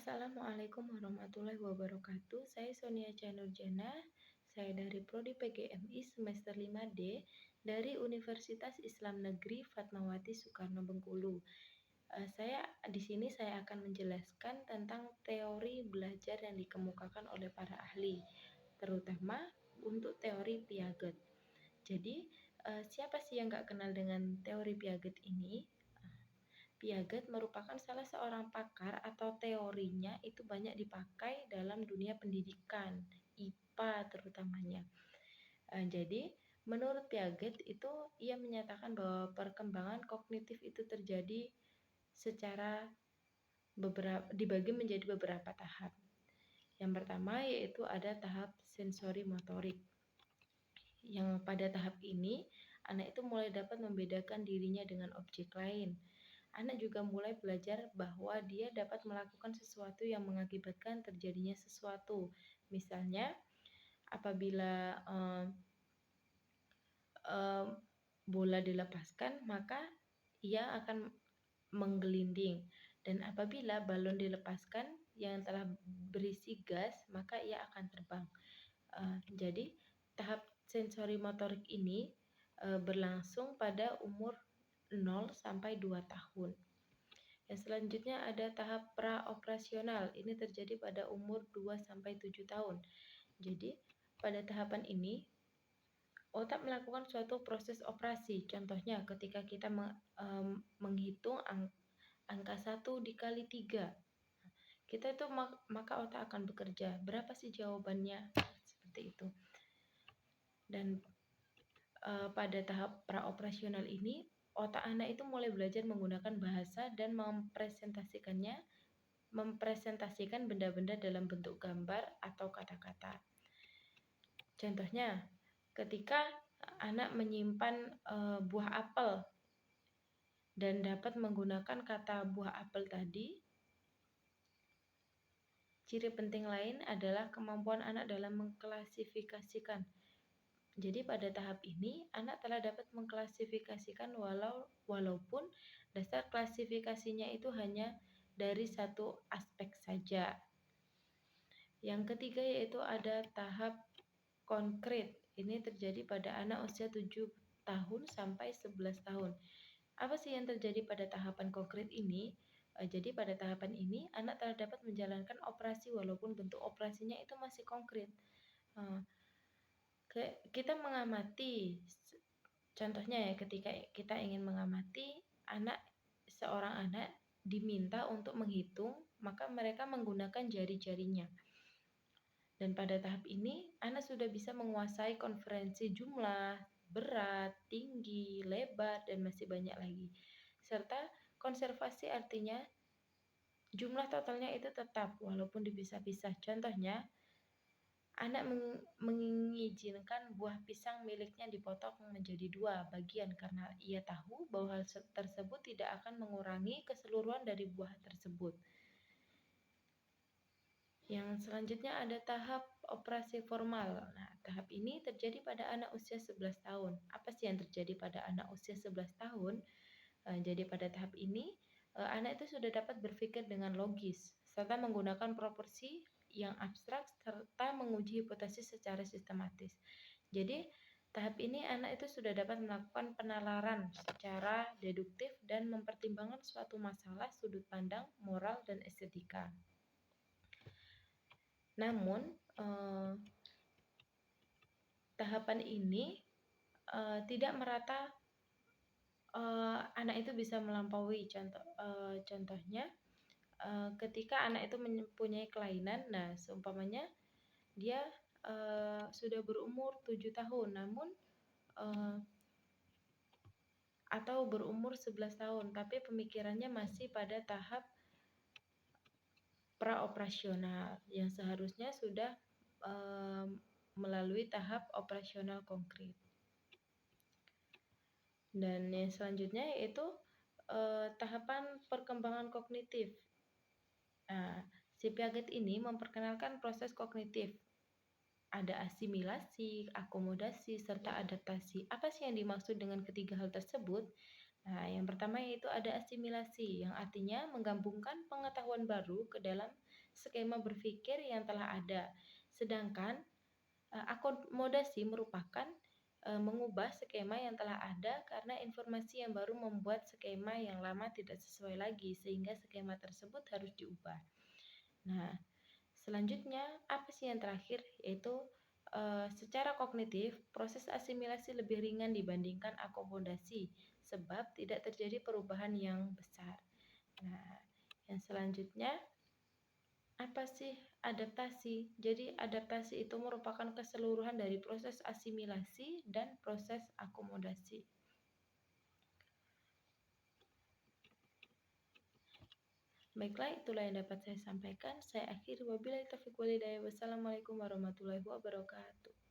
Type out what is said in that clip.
Assalamualaikum warahmatullahi wabarakatuh. Saya Sonia Chanurjana. Saya dari Prodi PGMI semester 5D dari Universitas Islam Negeri Fatmawati Soekarno Bengkulu. Saya akan menjelaskan tentang teori belajar yang dikemukakan oleh para ahli, terutama untuk teori Piaget. Jadi, siapa sih yang nggak kenal dengan teori Piaget ini? Piaget merupakan salah seorang pakar atau teorinya itu banyak dipakai dalam dunia pendidikan, IPA terutamanya. Jadi, menurut Piaget itu ia menyatakan bahwa perkembangan kognitif itu terjadi secara dibagi menjadi beberapa tahap. Yang pertama yaitu ada tahap sensori motorik. Yang pada tahap ini, anak itu mulai dapat membedakan dirinya dengan objek lain. Anak juga mulai belajar bahwa dia dapat melakukan sesuatu yang mengakibatkan terjadinya sesuatu. Misalnya, apabila bola dilepaskan, maka ia akan menggelinding. Dan apabila balon dilepaskan yang telah berisi gas, maka ia akan terbang. Jadi, tahap sensori motorik ini berlangsung pada umur 0 sampai 2 tahun. Yang selanjutnya ada tahap praoperasional. Ini terjadi pada umur 2 sampai 7 tahun. Jadi, pada tahapan ini otak melakukan suatu proses operasi. Contohnya ketika kita menghitung angka 1 dikali 3. Kita itu maka otak akan bekerja. Berapa sih jawabannya? Seperti itu. Dan pada tahap praoperasional ini, otak anak itu mulai belajar menggunakan bahasa dan mempresentasikan benda-benda dalam bentuk gambar atau kata-kata. Contohnya, ketika anak menyimpan buah apel dan dapat menggunakan kata buah apel tadi, ciri penting lain adalah kemampuan anak dalam mengklasifikasikan. Jadi pada tahap ini, anak telah dapat mengklasifikasikan walaupun dasar klasifikasinya itu hanya dari satu aspek saja. Yang ketiga yaitu ada tahap konkret. Ini terjadi pada anak usia 7 tahun sampai 11 tahun. Apa sih yang terjadi pada tahapan konkret ini? Jadi pada tahapan ini, anak telah dapat menjalankan operasi walaupun bentuk operasinya itu masih konkret. Kita mengamati, contohnya ya, ketika kita ingin mengamati seorang anak diminta untuk menghitung, maka mereka menggunakan jari-jarinya. Dan pada tahap ini, anak sudah bisa menguasai konferensi jumlah, berat, tinggi, lebar, dan masih banyak lagi. Serta konservasi artinya jumlah totalnya itu tetap walaupun dipisah-pisah. Contohnya, anak mengizinkan buah pisang miliknya dipotong menjadi 2 bagian karena ia tahu bahwa hal tersebut tidak akan mengurangi keseluruhan dari buah tersebut. Yang selanjutnya ada tahap operasi formal. Nah, tahap ini terjadi pada anak usia 11 tahun. Apa sih yang terjadi pada anak usia 11 tahun? Jadi pada tahap ini, anak itu sudah dapat berpikir dengan logis, serta menggunakan proporsi yang abstrak serta menguji hipotesis secara sistematis. Jadi, tahap ini anak itu sudah dapat melakukan penalaran secara deduktif dan mempertimbangkan suatu masalah sudut pandang, moral, dan estetika. Namun, tahapan ini tidak merata anak itu bisa melampaui. Contohnya, ketika anak itu mempunyai kelainan, nah seumpamanya dia sudah berumur 7 tahun namun atau berumur 11 tahun tapi pemikirannya masih pada tahap praoperasional yang seharusnya sudah melalui tahap operasional konkret. Dan yang selanjutnya yaitu tahapan perkembangan kognitif. Nah, si Piaget ini memperkenalkan proses kognitif. Ada asimilasi, akomodasi, serta adaptasi. Apa sih yang dimaksud dengan ketiga hal tersebut? Nah, yang pertama yaitu ada asimilasi, yang artinya menggabungkan pengetahuan baru ke dalam skema berpikir yang telah ada. Sedangkan akomodasi merupakan mengubah skema yang telah ada karena informasi yang baru membuat skema yang lama tidak sesuai lagi sehingga skema tersebut harus diubah. Nah, selanjutnya apa sih yang terakhir yaitu secara kognitif proses asimilasi lebih ringan dibandingkan akomodasi sebab tidak terjadi perubahan yang besar. Nah, yang selanjutnya apa sih adaptasi? Jadi adaptasi itu merupakan keseluruhan dari proses asimilasi dan proses akomodasi. Baiklah, itulah yang dapat saya sampaikan. Saya akhiri wabillahi taufiq walhidayah. Wassalamualaikum warahmatullahi wabarakatuh.